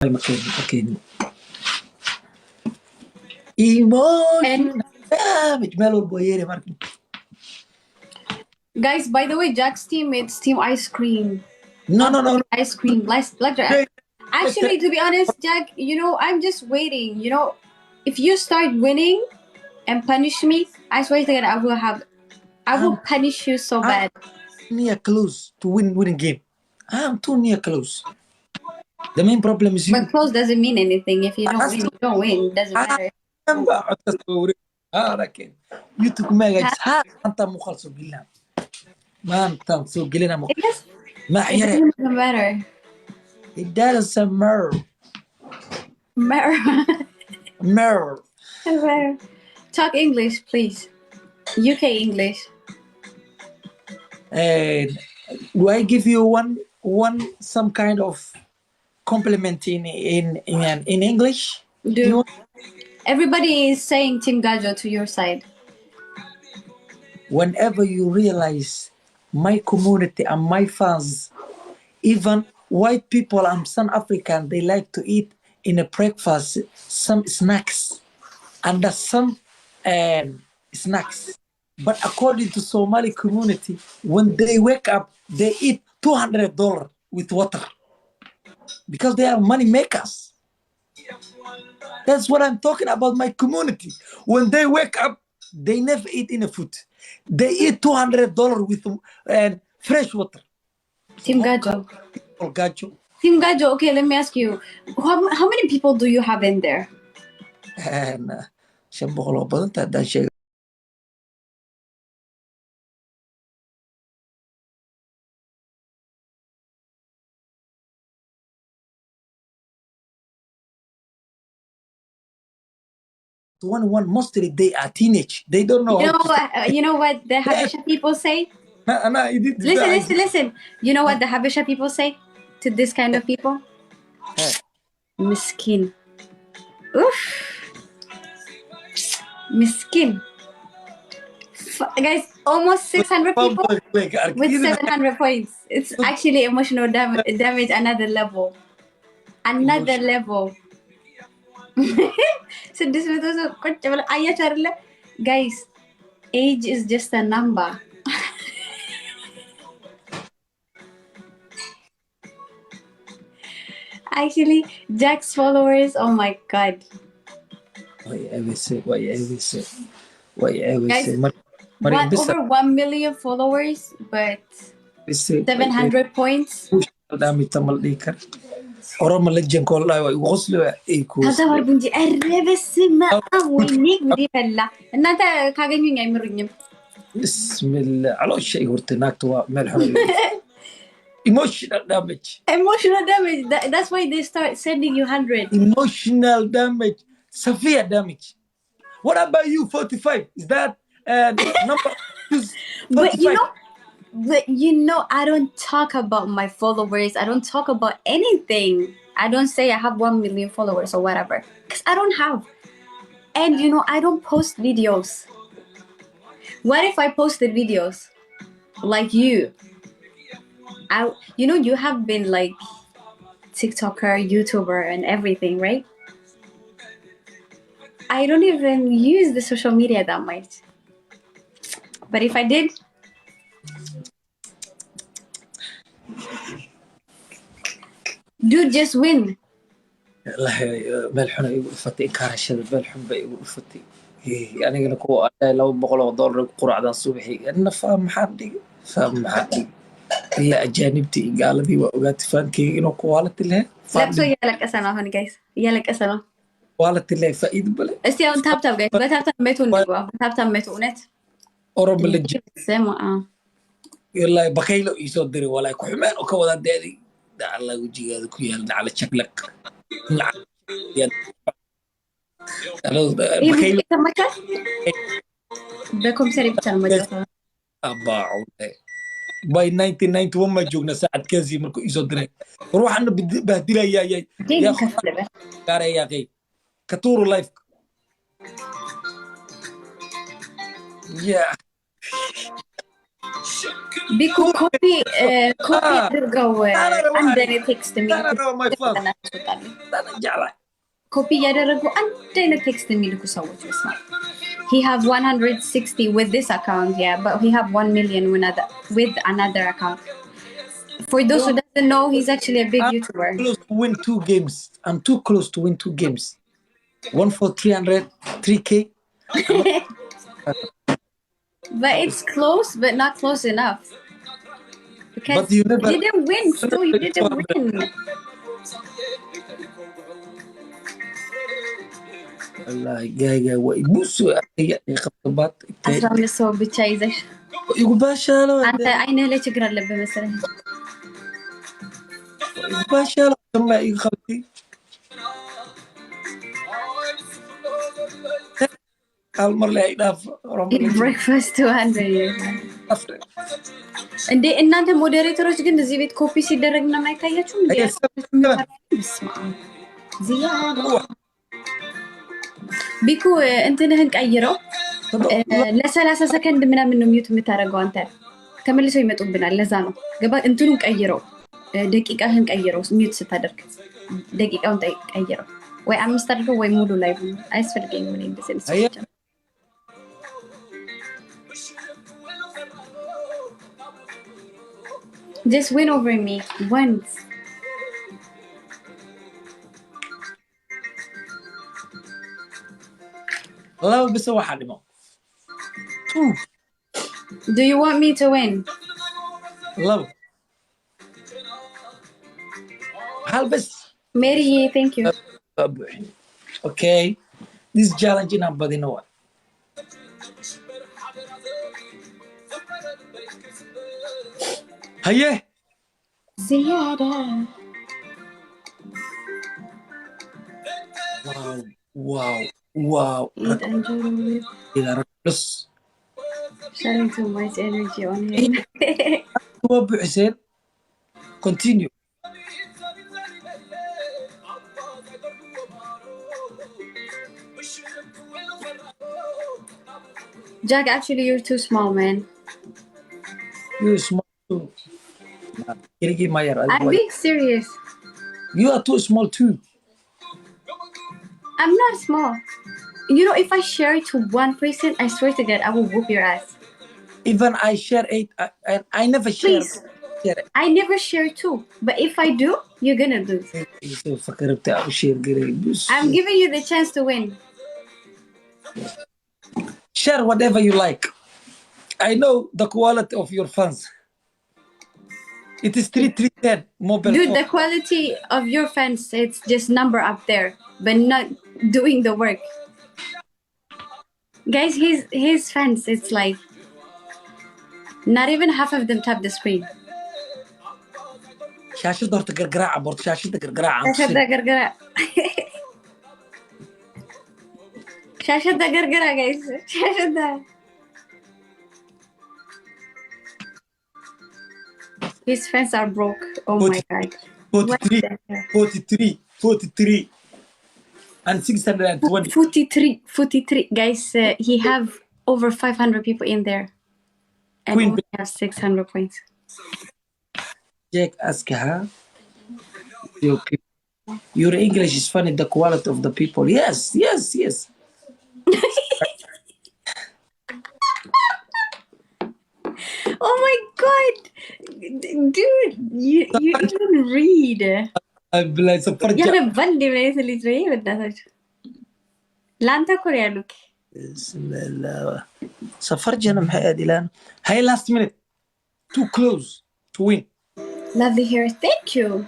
Okay. Emotion damage. Melo boyere markin. Guys, by the way, Jack's team, it's Team Ice Cream. No. Ice Cream. Blackjack. Actually, to be honest, Jack, I'm just waiting. If you start winning and punish me, I swear to God, I will punish you so bad. Near close to winning game. I'm too near close. The main problem is you. But close doesn't mean anything. If you don't win, you don't win. It doesn't matter. YouTube magac anta mukhalso bilan maanta soo gelina ma It yare doesn't matter. it doesn't matter Matter. Talk English, please. UK English. And do I give you one some kind of compliment in English? Do everybody is saying Team Gajo to your side? Whenever you realize my community and my fans, even white people and South African, they like to eat in a breakfast some snacks and some snacks. But according to Somali community, when they wake up, they eat $200 with water because they are money makers. That's what I'm talking about. My community, when they wake up, they never eat in a food. They eat $200 with fresh water. Team Gajo. Gajo. Team Gajo. Okay, let me ask you, how many people do you have in there? And shan boqol oo badan tahay haddaan sheego. One mostly they are teenage. They don't know. You know what the Habesha people say? Listen. You know what the Habesha people say to this kind of people? Miskin. Oof. Miskin. Guys, almost 600 people with 700 points. It's actually emotional damage another level. So this was also guys, age is just a number. Actually, Jack's followers, oh my god. Guys, over 1 million followers, but 700 points. Oromo legend call لا وغسل إيكوس. هذا هو بنجي الربس ما وينيك ودي فلا. إن أنت كاجن يعي مرنيم. بسم الله على الشيء ورتناك توا ملحون. Emotional damage. That's why they start sending you 100. Emotional damage. Severe damage. What about you? 45? Is that number? But I don't talk about my followers. I don't talk about anything. I don't say I have 1 million followers or whatever, because I don't have. And I don't post videos. What if I posted videos like you? You have been like TikToker, YouTuber, and everything, right? I don't even use the social media that much. But if I did, dude, just win. ملحون يقول فتي كارش هذا ملحون بيقول فتي يعني أنا كو لو بقول $1 قرعة صبحي أنا فاهم حدي إلا أجانبتي قال لي وقت فانكي إنه كوالت له. لا سو يالك أسنا هون جايز يالك أسنا. كوالت له فايد بله. استيا تاب جايز تاب ميتون نبوا تاب ميتونت. أورم اللي سمع يلا بكيلو يصدر ولا كحمان وكودا دادي ده الله وجهي هذا كيال على شكلك. بكيلو. بكم سريع بتعمل. أباعو باي 1991 ما جوجنا ساعة كذي مركو يصدرك روح أنا بهدلة يا كاري يا أخي كتورو لايف يا ቢኩ ኮፒ አድርገው አንድ أنا አይነት ቴክስት የሚልኩ my fans. እናስወጣለን። أنا جعلك. ኮፒ እያደረጉ አንድ አይነት ቴክስት የሚልኩ ሰዎች መስማ he have 160 with this account, yeah, but he have 1 million with another account. For those who doesn't know, he's actually a big I'm YouTuber. close to win 2 games. I'm too close to win 2 games. One for 300, 3K. But it's close, but not close enough. Because But you never. you didn't win, still you didn't win. والله جاي بصوا يا خطبات أسرع من الصوب بتشايزش. يقول باشا لو أنت عينه ليش تقرأ اللبة مثلا؟ باشا لو سمع يخلي المر لا يناف breakfast 200. እንዴ እናንተ ሞዴሬተሮች ግን እዚህ ቤት ኮፒ ሲደረግ እና ማይታያችሁ እንዴ? ቢኩ እንትንህን ቀይረው ለ30 ሰከንድ ምናምን ነው ሚዩት የምታደርገው አንተ። ተመልሰው ይመጡብናል። ለዛ ነው ገባ። እንትኑን ቀይረው፣ ደቂቃህን ቀይረው። ሚዩት ስታደርግ ደቂቃውን ቀይረው። ወይ 5 አድርገው ወይ ሙሉ ላይ አያስፈልገኝም። ምን እንደዚህ just win over me once. الله بسوى حلمه. Do you want me to win? Love. Halbis. Mary, thank you. Okay. This challenge in Abadi no one. Haye. Ziyada. Wow. Eat and enjoy. Sharing too much energy on him. Hussein. Continue. Jack, actually, you're too small, man. You're small too. I'm being serious. You are too small too. I'm not small. You know, if I share it to one person, I swear to God, I will whoop your ass. Even I share 8, I never share. Please. I never share too. But if I do, you're gonna lose. I'm giving you the chance to win. Share whatever you like. I know the quality of your fans. It is 3310 mobile Dude, phone. the quality of your fans, it's just number up there, but not doing the work. Guys, his fans, it's like not even half of them tap the screen. شاشة قرقرة عبرت شاشة قرقرة شاشة قرقرة guys. شاشة His fans are broke. Oh 40, my God. 43 and 620. 43 guys. He have over 500 people in there and Queen only have 600 points. Jack, ask her. Your English is funny. The quality of the people. Yes. Oh my God, dude, you even read. يلا بندي من اللي تريه بدنا لانتا كوريا لوك. بسم الله. سفر جنم هادي لان. هاي last minute. Too close to win. Lovely hair. Thank you.